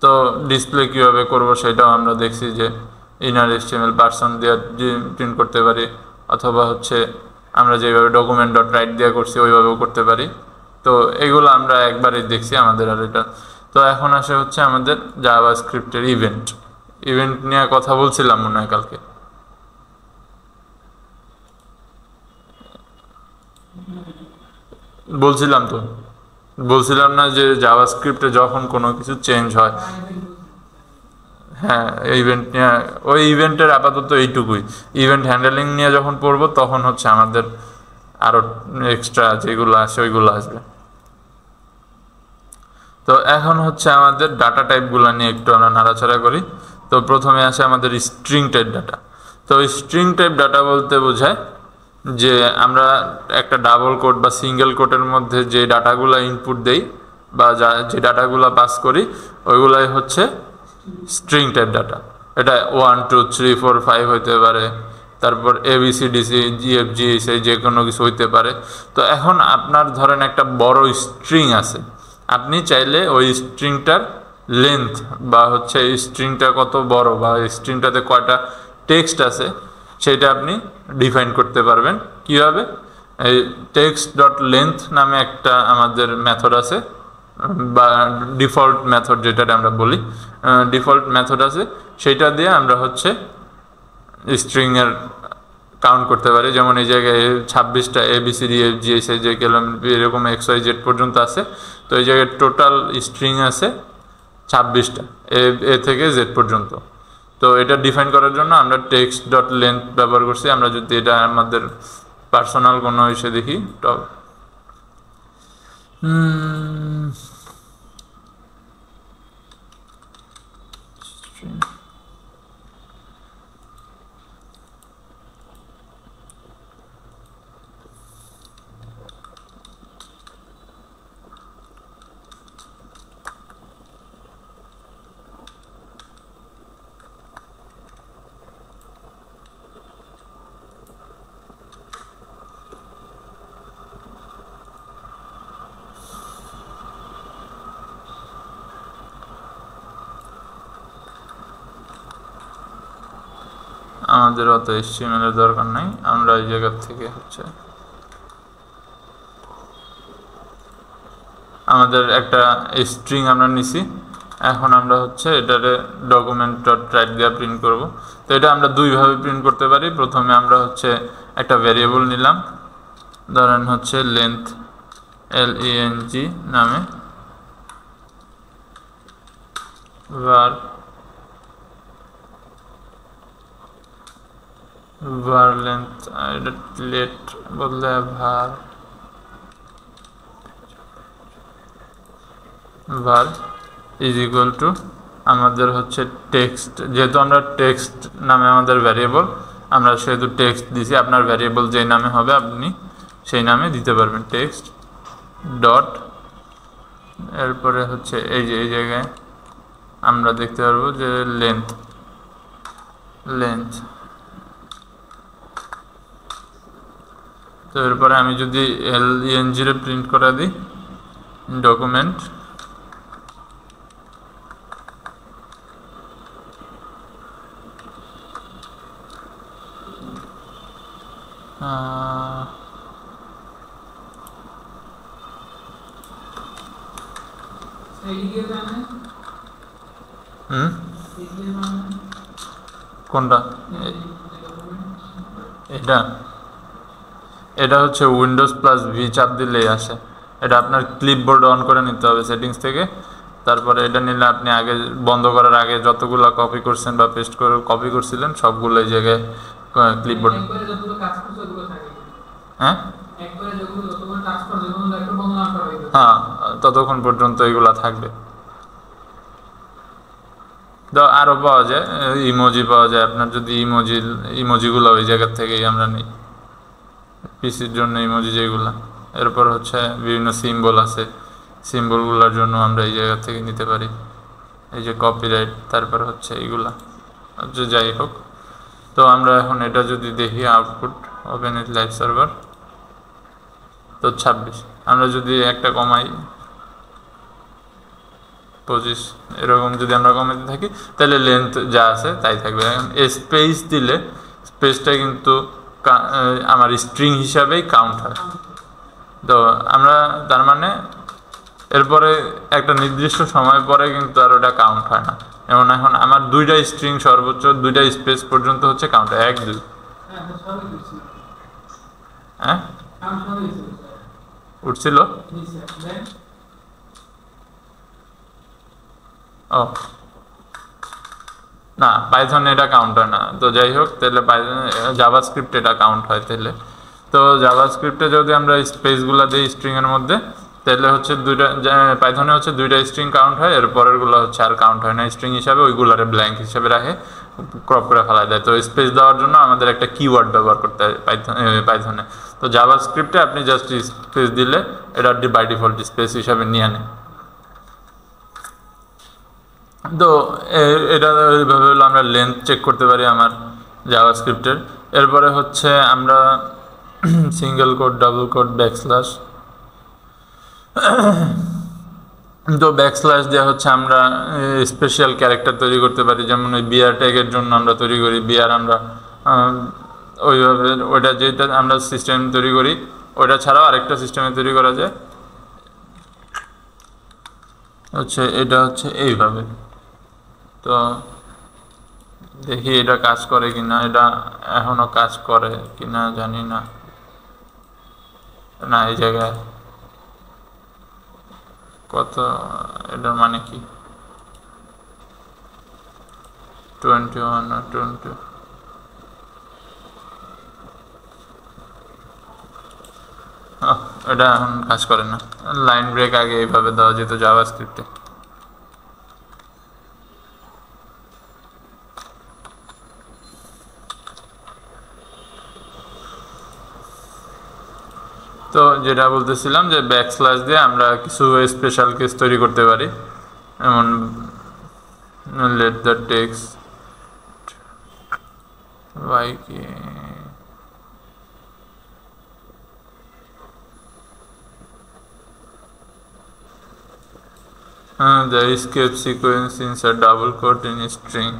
তো ডিসপ্লে কীভাবে করব সেটাও আমরা দেখছি যে ইনার এইচটিএমএল পার্সন দিয়ে প্রিন্ট করতে পারি, অথবা হচ্ছে আমরা যেভাবে ডকুমেন্ট ডট রাইট দিয়ে করছি ওইভাবেও করতে পারি। তো এগুলো আমরা একবারই দেখছি আমাদের আর এটা। তো এখন আসে হচ্ছে আমাদের জাভাস্ক্রিপ্টের ইভেন্ট। ইভেন্ট নিয়ে কথা বলছিলাম মনে হয় কালকে। বলছিলাম তো, বলছিলাম না যে জাভাস্ক্রিপ্টে যখন কোনো কিছু চেঞ্জ হয়, হ্যাঁ ইভেন্ট নিয়ে, ওই ইভেন্টের আপাতত এইটুকুই। ইভেন্ট হ্যান্ডেলিং নিয়ে যখন পড়বো তখন হচ্ছে আমাদের আরও এক্সট্রা যেগুলো আসে ওইগুলো আসবে। তো এখন হচ্ছে আমাদের ডাটা টাইপগুলো নিয়ে একটু আমরা নাড়াচাড়া করি। তো প্রথমে আসে আমাদের স্ট্রিং টাইপ ডাটা। তো স্ট্রিং টাইপ ডাটা বলতে বোঝায় যে আমরা একটা ডাবল কোড বা সিঙ্গেল কোডের মধ্যে যে ডাটাগুলো ইনপুট দেই বা যে ডাটাগুলো পাস করি ওইগুলাই হচ্ছে স্ট্রিং টাইপ ডাটা। এটা 1 2 3 4 5 হইতে পারে, তারপর ABCDC GFG সেই যে কোনো কিছু হইতে পারে। তো এখন আপনার ধরেন একটা বড় স্ট্রিং আছে, আপনি চাইলে ওই স্ট্রিংটার লেন্থ বা হচ্ছে এই স্ট্রিংটা কত বড় বা স্ট্রিংটাতে কয়টা টেক্সট আছে সেটা আপনি ডিফাইন করতে পারবেন। কীভাবে? এই টেক্সট ডট লেন্থ নামে একটা আমাদের মেথড আছে, বা ডিফল্ট মেথড যেটা আমরা বলি, ডিফল্ট মেথড আছে, সেইটা দিয়ে আমরা হচ্ছে স্ট্রিংয়ের কাউন্ট করতে পারি। যেমন এই জায়গায় 26টা ABCDFG যে এরকম XYZ পর্যন্ত আছে। তো এই জায়গায় টোটাল স্ট্রিং আছে 26টা, এ থেকে জেড পর্যন্ত। তো এটা ডিফাইন করার জন্য আমরা টেক্সট ডট লেন্থ ব্যবহার করছি। আমরা যদি এটা আমাদের পার্সোনাল কোনো ইসে দেখি, টপ আমাদের অত HTML এর দরকার নাই, আমরা এই জায়গা থেকে হচ্ছে আমাদের একটা স্ট্রিং আমরা নিছি। এখন আমরা হচ্ছে এটারে ডকুমেন্ট ডট রাইট দিয়ে প্রিন্ট করব। তো এটা আমরা দুইভাবে প্রিন্ট করতে পারি। প্রথমে আমরা হচ্ছে একটা ভ্যারিয়েবল নিলাম, ধরেন হচ্ছে লেন্থ LENG নামে, var length লেট বদলে var ইজ ইকুয়াল টু আমাদের হচ্ছে টেক্সট। যেহেতু আমরা টেক্সট নামে আমাদের ভ্যারিয়েবল, আমরা সেহেতু টেক্সট দিছি। আপনার ভ্যারিয়েবল যেই নামে হবে আপনি সেই নামে দিতে পারবেন, টেক্সট ডট। এরপরে হচ্ছে এই যে এই জায়গায় আমরা দেখতে পারবো যে লেন্থ। তো এরপরে আমি যদি LENG প্রিন্ট করা দিই ডকুমেন্ট, কোনটা? এটা হচ্ছে Windows+V চাপ দিলেই আসে। এটা আপনার ক্লিপবোর্ড অন করে নিতে হবে সেটিংস থেকে। তারপরে এটা নিলে আপনি আগে বন্ধ করার আগে যতগুলো কপি করছেন বা পেস্ট করে কপি করছিলেন সবগুলো এই জায়গায় ক্লিপবোর্ড, হ্যাঁ হ্যাঁ ততক্ষণ পর্যন্ত এগুলা থাকবে। আরও পাওয়া যায়, ইমোজি পাওয়া যায়। আপনার যদি ইমোজিগুলো ওই জায়গার থেকেই আমরা নিই। পিসির জন্য ইমোজি যেগুলো। এরপর হচ্ছে বিভিন্ন সিম্বল আছে, সিম্বলগুলোর জন্য আমরা এই জায়গা থেকে নিতে পারি, এই যে কপিরাইট, তারপর হচ্ছে এইগুলা। আচ্ছা যাই হোক, তো আমরা এখন এটা যদি দেখি output open with live server, তো 26। আমরা যদি একটা কমাই 25 এরকম যদি আমরা কমাতে থাকি তাহলে লেন্থ যা আছে তাই থাকবে। এখন স্পেস দিলে স্পেসটা কিন্তু আমার স্ট্রিং হিসাবেই কাউন্ট হয়। তো আমরা তার মানে এরপরে একটা নির্দিষ্ট সময় পরে কিন্তু আর ওটা কাউন্ট হয় না। যেমন এখন আমার 2টা স্ট্রিং সর্বোচ্চ 2টা স্পেস পর্যন্ত হচ্ছে কাউন্ট হয়, 1 2। হ্যাঁ উঠছিল, ও না পাইথনে এটা কাউন্ট হয় না। তো যাই হোক, তাহলে জাভাস্ক্রিপ্টে এটা কাউন্ট হয় তাহলে। তো জাভাস্ক্রিপ্টে যদি আমরা স্পেসগুলো দিই স্ট্রিংয়ের মধ্যে, তাহলে হচ্ছে পাইথনে হচ্ছে 2টা স্ট্রিং কাউন্ট হয়, এর পরেরগুলো হচ্ছে আর কাউন্ট হয় না স্ট্রিং হিসাবে, ওইগুলারে ব্ল্যাঙ্ক হিসাবে রাখে, ক্রপ করে ফেলা দেয়। তো স্পেস দেওয়ার জন্য আমাদের একটা কিওয়ার্ড ব্যবহার করতে হয় পাইথনে। তো জাভাস্ক্রিপ্টে আপনি জাস্ট স্পেস দিলে এটা বাই ডিফল্ট স্পেস হিসাবে নিয়ে নেয়। তো এটা এইভাবে হলো আমরা লেন্থ চেক করতে পারি আমার জাভাস্ক্রিপ্টের। এরপরে হচ্ছে আমরা single quote, double quote, backslash. তো ব্যাকস্ল্যাশ দিয়ে হচ্ছে আমরা স্পেশাল ক্যারেক্টার তৈরি করতে পারি, যেমন ওই বিয়ার ট্যাগের জন্য আমরা তৈরি করি বিয়ার, আমরা ওইভাবে ওইটা যেটা আমরা সিস্টেম তৈরি করি ওইটা ছাড়াও আরেকটা সিস্টেমে তৈরি করা যায় হচ্ছে এটা হচ্ছে এইভাবে। তো দেখি এটা কাজ করে কিনা, এটা এখনো কাজ করে কিনা জানি না। না এই জায়গায় কত, এটার মানে কি 21 আর 20? এটা এখন কাজ করে না। লাইন ব্রেক আগে এইভাবে দেওয়া যেত জাভাস্ক্রিপ্টে। তো যেটা বলতেছিলাম যে ব্যাকস্ল্যাশ দিয়ে আমরা কিছু স্পেশাল কেস তৈরি করতে পারি, যেমন লেট দ্য টেক্সট কি the escape sequence insert double quote in string।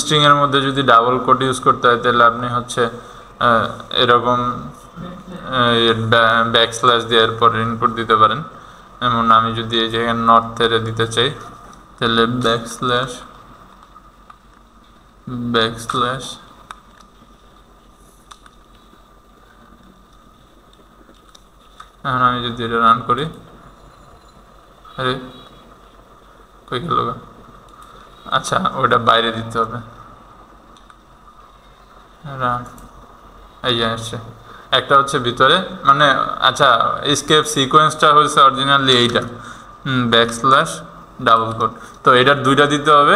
স্ট্রিংয়ের মধ্যে যদি ডাবল কোট ইউজ করতে হয় তাহলে আপনি হচ্ছে এরকম ব্যাকস্ল্যাশ দিয়ে এরপর ইনপুট দিতে পারেন। যেমন আমি যদি এই জায়গায় নট থেকে দিতে চাই তাহলে ব্যাকস্ল্যাশ এখন আমি যদি এটা রান করি, আরে কই গেল? আচ্ছা ওটা বাইরে দিতে হবে, এই যে আসছে একটা হচ্ছে ভিতরে, মানে আচ্ছা এসকেপ সিকোয়েন্সটা হচ্ছে অরিজিনালি এইটা ব্যাকস্ল্যাশ ডাবল কোট। তো এটার 2টা দিতে হবে।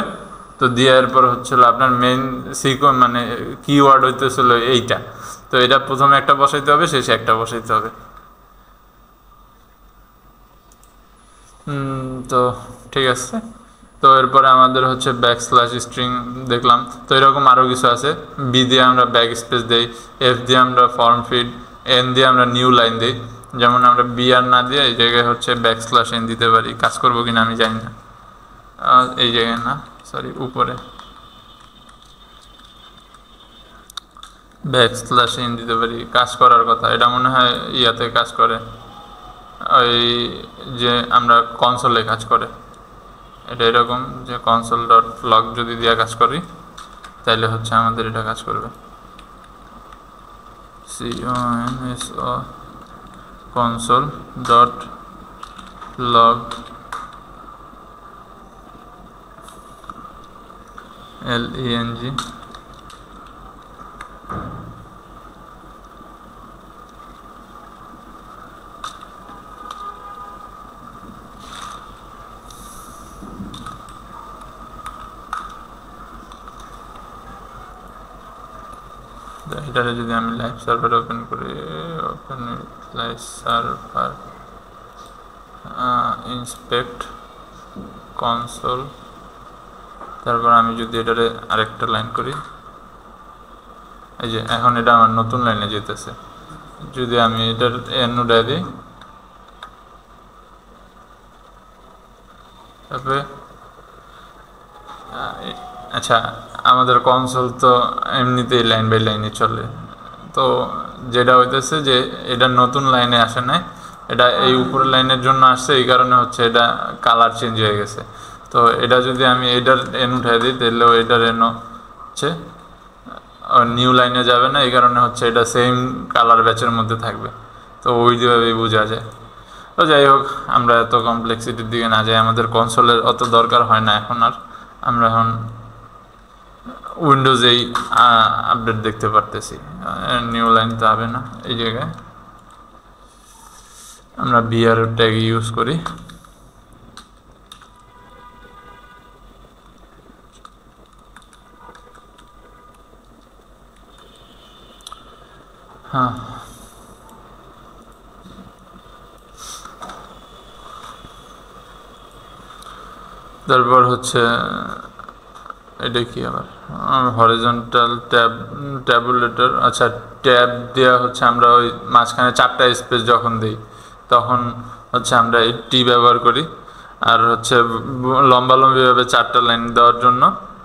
তো দেওয়ার পর হচ্ছিল আপনার মেইন মানে কিওয়ার্ড হইতেছিল এইটা। তো এটা প্রথমে একটা বসাইতে হবে, শেষে একটা বসাইতে হবে। তো ঠিক আছে। তো এরপরে আমাদের হচ্ছে ব্যাকস্ল্যাশ স্ট্রিং দেখলাম। তো এরকম আরও কিছু আছে। বি দিয়ে আমরা ব্যাক স্পেস দিই, এফ দিয়ে আমরা ফর্ম ফিড, এন দিয়ে আমরা নিউ লাইন দিই। যেমন আমরা বি আর না দিয়ে এই জায়গায় হচ্ছে ব্যাকস্ল্যাশ এন দিতে পারি, কাজ করবো কিনা আমি জানি না। এই জায়গায় না, সরি উপরে ব্যাকস্ল্যাশ এন দিতে পারি, কাজ করার কথা। এটা মনে হয় ইয়াতে কাজ করে, ওই যে আমরা কনসোলে কাজ করে। এটা এরকম যে কনসোল ডট লগ যদি দিয়ে কাজ করি তাহলে হচ্ছে আমাদের এটা কাজ করবে। কনসোল ডট লগ LENG এটারে যদি আমি লাইভ সার্ভার ওপেন করি, open live server, inspect console, তারপর আমি যদি এটারে আরেকটা লাইন করি, এই যে এখন এটা আমার নতুন লাইনে যেতেছে। যদি আমি এটার এনুটা দিই, তারপরে আচ্ছা আমাদের কনসোল তো এমনিতেই লাইন বাই লাইনে চলে, তো যেটা হইতেছে যে এটা নতুন লাইনে আসে নাই, এটা এই উপরের লাইনের জন্য আসছে, এই কারণে হচ্ছে এটা কালার চেঞ্জ হয়ে গেছে। তো এটা যদি আমি এটার এন উঠাই দিই, তাহলেও এটার এন হচ্ছে নিউ লাইনে যাবে না, এই কারণে হচ্ছে এটা সেম কালার ব্যাচের মধ্যে থাকবে। তো ওইভাবেই বোঝা যায়। তো যাই হোক, আমরা এত কমপ্লেক্সিটির দিকে না যাই, আমাদের কনসোলের অত দরকার হয় না এখন আর। আমরা এখন উইন্ডোজেই আপডেট দেখতে পারতেছি, নিউ লাইন তো হবে না। এই জায়গায় আমরা বিআর ট্যাগ ইউজ করি। হ্যাঁ, তারপর হচ্ছে এটা কি আবার হরিজন্টাল ট্যাবুলেটর। আচ্ছা, ট্যাব দেওয়া হচ্ছে আমরা ওই মাঝখানে 4টা স্পেস যখন দিই তখন হচ্ছে আমরা এই টি ব্যবহার করি। আর হচ্ছে লম্বালম্বিভাবে 4টা লাইন দেওয়ার জন্য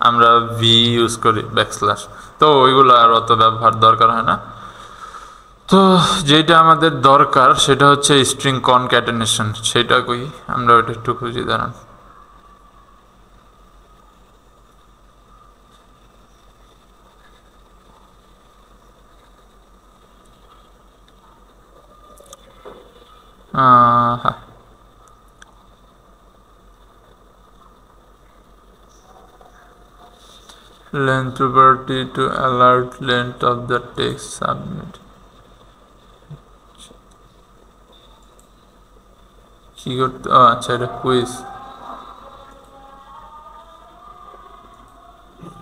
আমরা ভি ইউজ করি, ব্যাকস্ল্যাশ। তো ওইগুলো আর অত ব্যবহার দরকার হয় না। তো যেটা আমাদের দরকার সেটা হচ্ছে স্ট্রিং কনক্যাটেনেশন। সেটা কই, আমরা ওইটা একটু খুঁজি, দাঁড়ান। হ্যাঁ, length property to alert length of the text submit. কি করতে, আচ্ছা এটা কুইজ।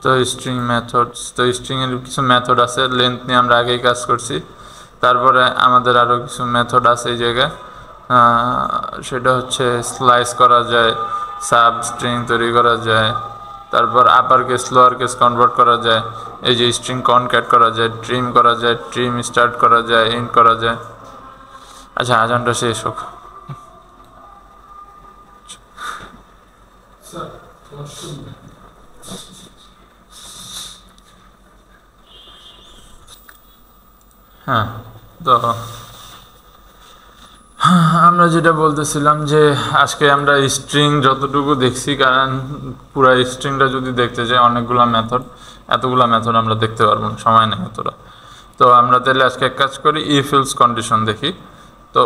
তো স্ট্রিং মেথডস, তো স্ট্রিং এর কিছু মেথড আছে, লেন্থ নিয়ে আমরা আগেই কাজ করছি। তারপরে আমাদের আরও কিছু মেথড আছে এই জায়গায়, সেটা হচ্ছে স্লাইস করা যায়, সাব স্ট্রিং তৈরি করা যায়, তারপর upper case lower case convert করা যায়, এই যে স্ট্রিং কনক্যাট করা যায়, ট্রিম করা যায়, ট্রিম স্টার্ট করা যায়, এন্ড করা যায়। আচ্ছা, আজানটা শেষ হোক। হ্যাঁ, তো আমরা যেটা বলতেছিলাম যে আজকে আমরা স্ট্রিং যতটুকু দেখছি, কারণ পুরো স্ট্রিংটা যদি দেখতে যাই অনেকগুলো মেথড, এতগুলো মেথড আমরা দেখতে পারবো না, সময় নেই এতটা। তো আমরা তাহলে আজকে এক কাজ করি, ইফ এলস কন্ডিশন দেখি। তো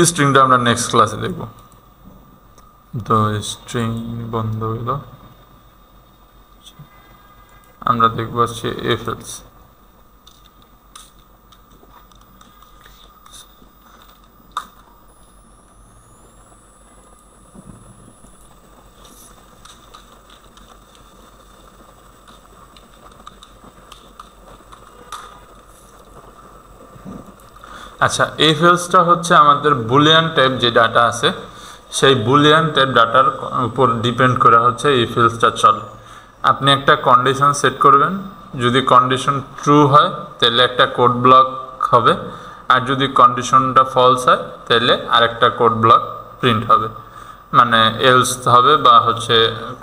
স্ট্রিংটা আমরা নেক্সট ক্লাসে দেখব। তো স্ট্রিং বন্ধ হইল, আমরা দেখবো হচ্ছে ইফ এলস। আচ্ছা, ইফ এলসটা হচ্ছে আমাদের বুলিয়ান টাইপ যে ডাটা আছে, সেই বুলিয়ান টাইপ ডাটার উপর ডিপেন্ড করে হচ্ছে ইফ এলসটা চলে। আপনি একটা কন্ডিশন সেট করবেন, যদি কন্ডিশন ট্রু হয় তাহলে একটা কোড ব্লক হবে, আর যদি কন্ডিশনটা ফলস হয় তাহলে আরেকটা কোড ব্লক প্রিন্ট হবে, মানে এলস হবে বা হচ্ছে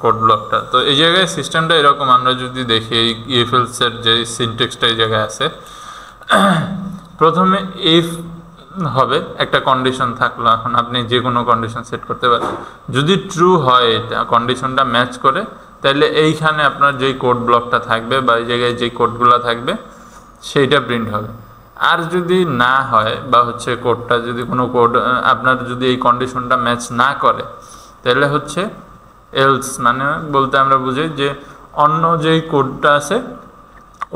কোড ব্লকটা। তো এই জায়গায় সিস্টেমটা এরকম, আমরা যদি দেখি এই ইফ এলসের যে সিনটেক্সটা এই জায়গায় আছে, প্রথমে ইফ হবে, একটা কন্ডিশন থাকলো, এখন আপনি যে কোনো কন্ডিশন সেট করতে পারেন। যদি ট্রু হয়, এটা কন্ডিশনটা ম্যাচ করে, তাহলে এইখানে আপনার যেই কোড ব্লকটা থাকবে বা এই জায়গায় যেই কোডগুলো থাকবে সেইটা প্রিন্ট হবে। আর যদি না হয় বা হচ্ছে কোডটা যদি কোনো কোড আপনার যদি এই কন্ডিশনটা ম্যাচ না করে, তাহলে হচ্ছে এলস, মানে বলতে আমরা বুঝি যে অন্য যেই কোডটা আছে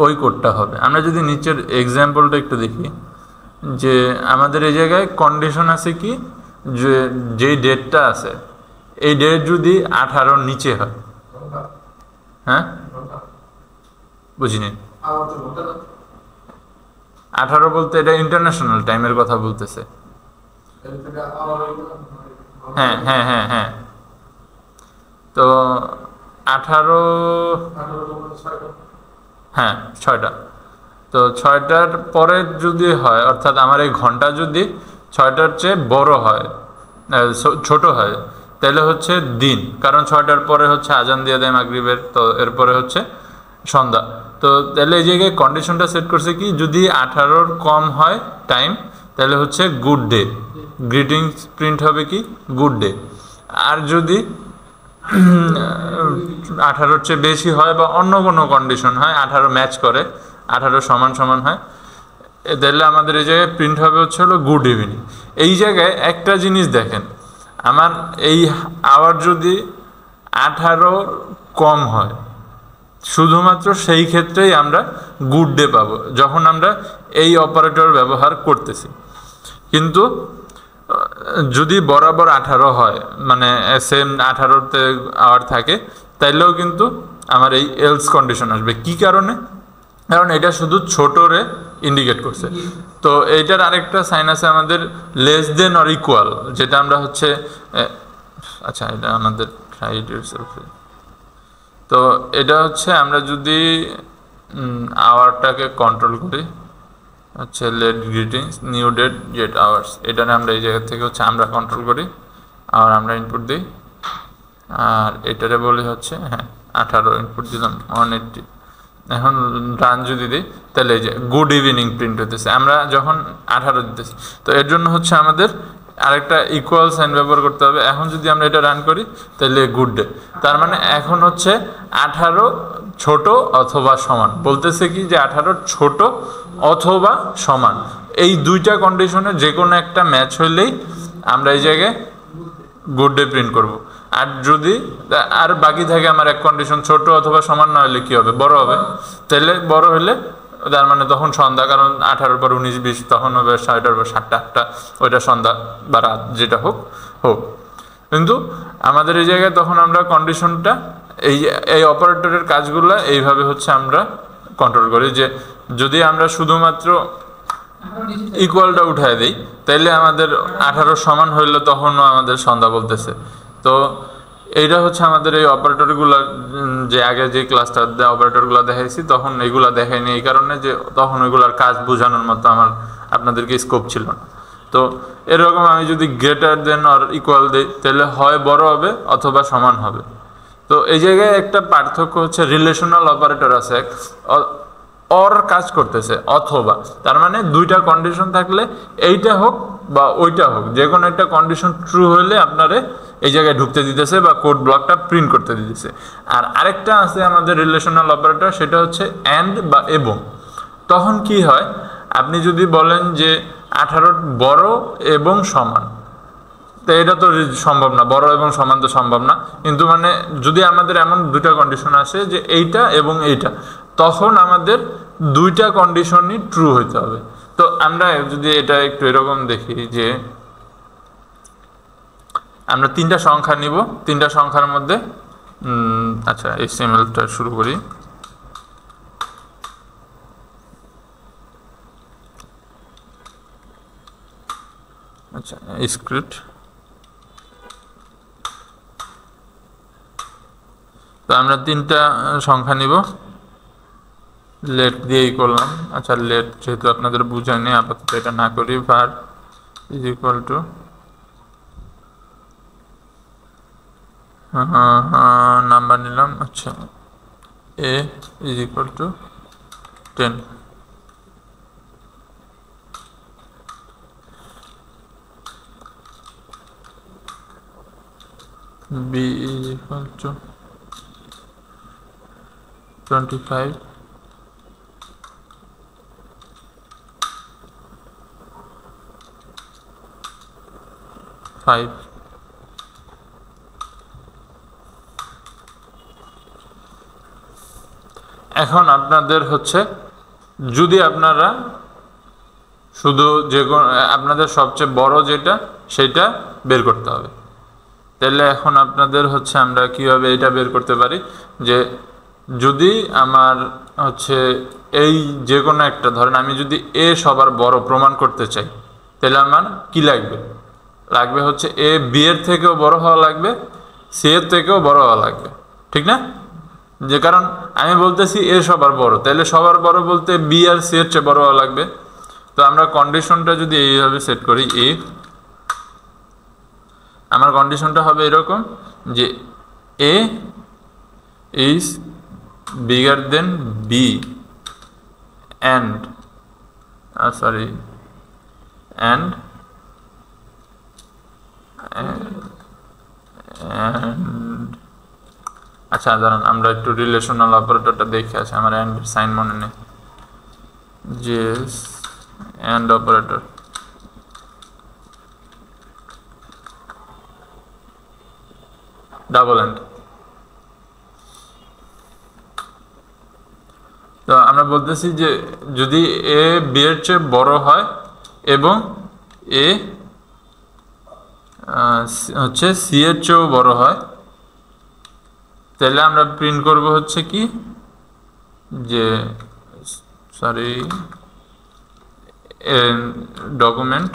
ওই কোডটা হবে। আমরা যদি নিচের এক্সাম্পলটা একটু দেখি, যে আমাদের এই জায়গায় কন্ডিশন আছে কি, যে যেই ডেটটা আছে এই ডেট যদি 18 নিচে হয়, হ্যাঁ বুঝিনি, 18 বলতে এটা ইন্টারন্যাশনাল টাইমের কথা বলতেছে। হ্যাঁ হ্যাঁ হ্যাঁ হ্যাঁ, তো 18, হ্যাঁ 6টা, তো 6টার পরে যদি হয়, অর্থাৎ আমার এই ঘন্টা যদি 6টার চেয়ে বড় হয়, ছোট হয়, তাহলে হচ্ছে দিন, কারণ 6টার পরে হচ্ছে আজান দিয়ে দেয় মাগরিবের, তো এরপরে হচ্ছে সন্ধ্যা। তো তাহলে এই জায়গায় কন্ডিশনটা সেট করছে কি, যদি 18-র কম হয় টাইম, তাহলে হচ্ছে গুড ডে, গ্রিটিংস প্রিন্ট হবে কি গুড ডে। আর যদি 18-র চেয়ে বেশি হয় বা অন্য কোনো কন্ডিশন হয়, 18 ম্যাচ করে, 18 সমান সমান হয়, তাহলে আমাদের এই জায়গায় প্রিন্ট হবে হচ্ছে হলো গুড ইভিনিং। এই জায়গায় একটা জিনিস দেখেন, আমার এই আওয়ার যদি 18 কম হয়, শুধুমাত্র সেই ক্ষেত্রেই আমরা গুড ডে পাবো, যখন আমরা এই অপারেটর ব্যবহার করতেছি। কিন্তু যদি বরাবর 18 হয়, মানে সেম 18তে আওয়ার থাকে, তাইলেও কিন্তু আমার এই এলস কন্ডিশন আসবে। কি কারণে? কারণ এটা শুধু ছোটরে ইন্ডিকেট করছে। তো এইটার আরেকটা সাইন আছে আমাদের, লেস দেন অর ইকুয়াল, যেটা আমরা হচ্ছে, আচ্ছা এটা আমাদের তো এটা হচ্ছে আমরা যদি আওয়ারটাকে কন্ট্রোল করি, হচ্ছে let greetings new date get hours, এটা আমরা এই জায়গা থেকে হচ্ছে আমরা কন্ট্রোল করি, আর আমরা ইনপুট দিই, আর এটারে বলি হচ্ছে হ্যাঁ 18 ইনপুট দিলাম 180। এখন রান যদি দিই, তাহলে এই যে গুড ইভিনিং প্রিন্ট হতেছে আমরা যখন 18 দিতেছি। তো এর জন্য হচ্ছে আমাদের আরেকটা ইকুয়াল সাইন ব্যবহার করতে হবে। এখন যদি আমরা এটা রান করি, তাহলে গুড ডে, তার মানে এখন হচ্ছে 18 ছোট অথবা সমান, বলতেছে কি যে 18 ছোট অথবা সমান, এই দুইটা কন্ডিশনে যে কোনো একটা ম্যাচ হইলেই আমরা এই জায়গায় গুড ডে প্রিন্ট করব। আর যদি আর বাকি থাকে আমার এক কন্ডিশন, ছোট অথবা সমান না হলে কি হবে, বড় হবে, তাহলে বড় হলে তার মানে তখন সন্ধ্যা, কারণ 18-র পর 19, 20 তখন হবে 6টার পর 7টা 8টা, ওইটা সন্ধ্যা বা রাত যেটা হোক হোক। কিন্তু আমাদের এই জায়গায় তখন আমরা কন্ডিশনটা এই অপারেটরের কাজগুলো এইভাবে হচ্ছে আমরা কন্ট্রোল করি, যে যদি আমরা শুধুমাত্র ইকুয়ালটা উঠায় দিই, তাইলে আমাদের 18 সমান হইলে তখনও আমাদের সন্ধ্যা বলতেছে। তো এইটা হচ্ছে আমাদের এই অপারেটরগুলো, যে আগে যে ক্লাসটা অপারেটরগুলো দেখাইছি তখন এইগুলা দেখাইনি, এই কারণে যে তখন ওইগুলার কাজ বোঝানোর মতো আমার আপনাদেরকে স্কোপ ছিল না। তো এরকম আমি যদি গ্রেটার দেন অর ইকুয়াল দিই, তাহলে হয় বড় হবে অথবা সমান হবে। তো এই জায়গায় একটা পার্থক্য হচ্ছে, রিলেশনাল অপারেটর আছে, অর কাজ করতেছে অথবা, তার মানে দুইটা কন্ডিশন থাকলে এইটা হোক বা ওইটা হোক, যে কোনো একটা কন্ডিশন ট্রু হলে আপনারে এই জায়গায় ঢুকতে দিতেছে বা কোড ব্লকটা প্রিন্ট করতে দিতেছে। আর আরেকটা আছে আমাদের রিলেশনাল অপারেটর, সেটা হচ্ছে অ্যান্ড বা এবং। তখন কি হয়, আপনি যদি বলেন যে 18 বড় এবং সমান, তো এটা তো সম্ভব না, বড় এবং সমান তো সম্ভব না, কিন্তু মানে যদি আমাদের এমন দুইটা কন্ডিশন আসে যে এইটা এবং এইটা, তখন আমাদের দুইটা কন্ডিশনই ট্রু হইতে হবে। তো আমরা যদি এটা একটু এরকম দেখি, যে আমরা 3টা সংখ্যা নিব, 3টা সংখ্যার মধ্যে আচ্ছা HTML-টা শুরু করি। আচ্ছা স্ক্রিপ্ট, তো আমরা 3টা সংখ্যা নিব, লেট দিয়েই করলাম। আচ্ছা লেট যেহেতু আপনাদের বুঝায়নি, আপাতত এটা না করি, var is equal to number নিলাম, আচ্ছা a is equal to 10, b is equal to 25, এখন আপনাদের হচ্ছে, যদি আপনারা শুধু যে আপনাদের সবচেয়ে বড় যেটা সেটা বের করতে হবে, তাহলে এখন আপনাদের হচ্ছে আমরা কিভাবে এটা বের করতে পারি, যে যদি আমার হচ্ছে এই যে কোনো একটা ধরেন আমি যদি এ সবার বড় প্রমাণ করতে চাই, তাহলে আমার কি লাগবে? লাগবে হচ্ছে এ বি এর থেকেও বড় হওয়া লাগবে, সি এর থেকেও বড় হওয়া লাগবে, ঠিক না? যে কারণ আমি বলতেছি এ সবার বড়, তাহলে সবার বড় বলতে বি আর সি এর চেয়ে বড় হওয়া লাগবে। তো আমরা কন্ডিশনটা যদি এইভাবে সেট করি, ইফ আমার কন্ডিশনটা হবে এরকম যে A is bigger than B and and আচ্ছা দাঁড়ান আমরা একটু রিলেশনাল অপারেটরটা দেখে আসি, আমার এন্ড সাইন মনে নেই। যে এন্ড অপারেটর ডাবল এন্ড। তো আমরা বলতেছি যে যদি এ বি এর চেয়ে বড় হয় এবং এ হচ্ছে সি এর চেয়েও বড় হয়, তাহলে আমরা প্রিন্ট করব হচ্ছে কি যে ডকুমেন্ট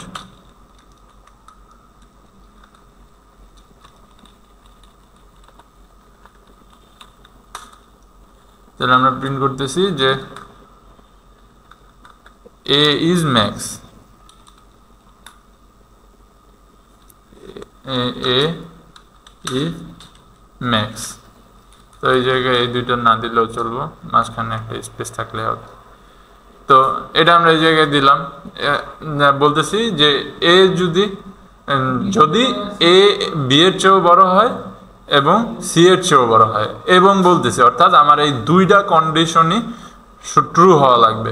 তাহলে আমরা প্রিন্ট করতেছি যে A is max, A is max. তো এই জায়গায় এই দুইটা না দিলেও চলবো, মাঝখানে একটা স্পেস থাকলে হবে। তো এটা আমরা এই জায়গায় দিলাম, বলতেছি যে এ যদি এ বি এর চেয়েও বড় হয় এবং সি এর চেয়েও বড় হয় এবং বলতেছি, অর্থাৎ আমার এই দুইটা কন্ডিশনই ট্রু হওয়া লাগবে,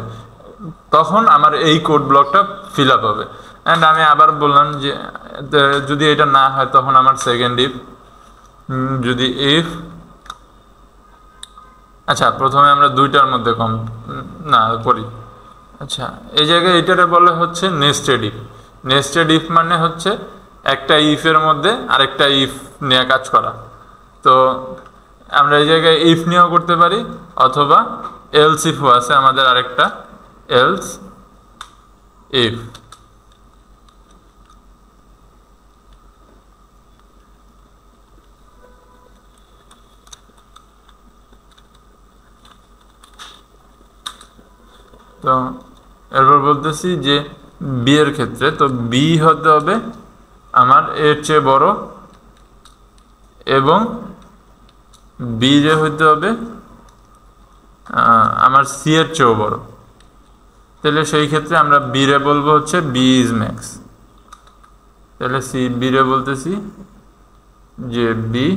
তখন আমার এই কোড ব্লকটা ফিল আপ হবে। অ্যান্ড আমি আবার বললাম যে যদি এটা না হয় তখন আমার সেকেন্ড ইফ, যদি ইফ আচ্ছা প্রথমে আমরা দুইটার মধ্যে করি। আচ্ছা এই জায়গায় এটারে বলে হচ্ছে নেস্টেড ইফ। নেস্টেড ইফ মানে হচ্ছে একটা ইফের মধ্যে আরেকটা ইফ নিয়ে কাজ করা। তো আমরা এই জায়গায় ইফ নিয়েও করতে পারি, অথবা এলস ইফও আছে আমাদের আরেকটা, এলস ইফ। তো এরপর বলতেছি যে বি এর ক্ষেত্রে, তো বি হতে হবে আমার এর চেয়ে বড় এবং বি যে হইতে হবে আমার সি এর চেয়েও বড়। তাহলে সেই ক্ষেত্রে আমরা বি রে বলবো হচ্ছে বি ইজ ম্যাক্স। তাহলে বি রে বলতেছি যে B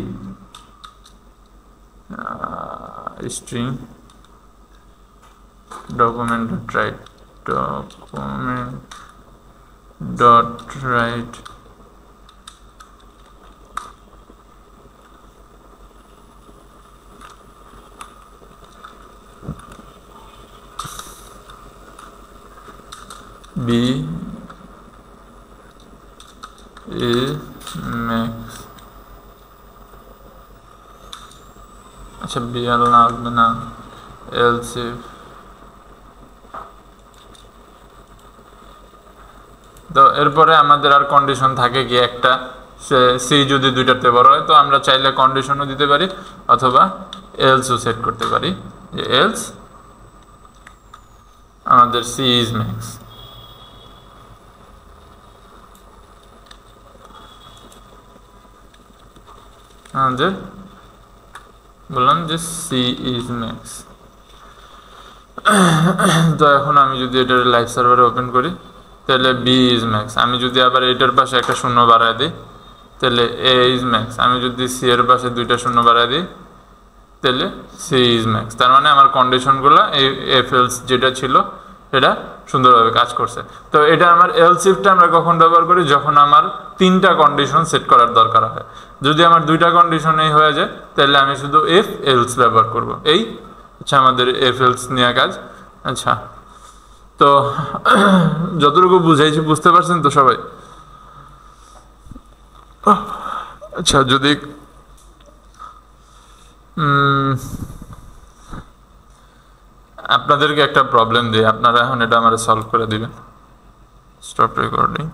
string document.write b is max। আচ্ছা বি আর লাগবে না, else if। তো এরপরে আমাদের আর কন্ডিশন থাকে কি একটা, সি যদি দুইটাতে বড় হয় তো আমরা চাইলে কন্ডিশনও দিতে পারি অথবা এলসও সেট করতে পারি যে এলস আমাদের সি ইজ ম্যাক্স। আমাদের বললাম যে সি ইজ ম্যাক্স। তো এখন আমি যদি এটা লাইভ সার্ভারে ওপেন করি তাহলে বি ইজ ম্যাক্স। আমি যদি আবার এটার পাশে একটা শূন্য বাড়ায় দিই তাহলে এ ইজ ম্যাক্স। আমি যদি সি এর পাশে দুইটা শূন্য বাড়ায় দিই তাহলে সি ইজ ম্যাক্স। তার মানে আমার কন্ডিশনগুলো এই এফ এলস যেটা ছিল এটা সুন্দরভাবে কাজ করছে। তো এটা আমার এলস ইফটা আমরা কখন ব্যবহার করি, যখন আমার তিনটা কন্ডিশন সেট করার দরকার হয়। যদি আমার দুইটা কন্ডিশনেই হয়ে যায় তাহলে আমি শুধু এফ এলস ব্যবহার করব। এই আচ্ছা আমাদের এফ এলস নিয়ে কাজ। আচ্ছা তো যতটুকু বুঝাইছি বুঝতে পারছেন তো সবাই? আচ্ছা যদি আপনাদেরকে একটা প্রবলেম দিই, আপনারা এখন এটা আমার সলভ করে দিবেন। Stop recording.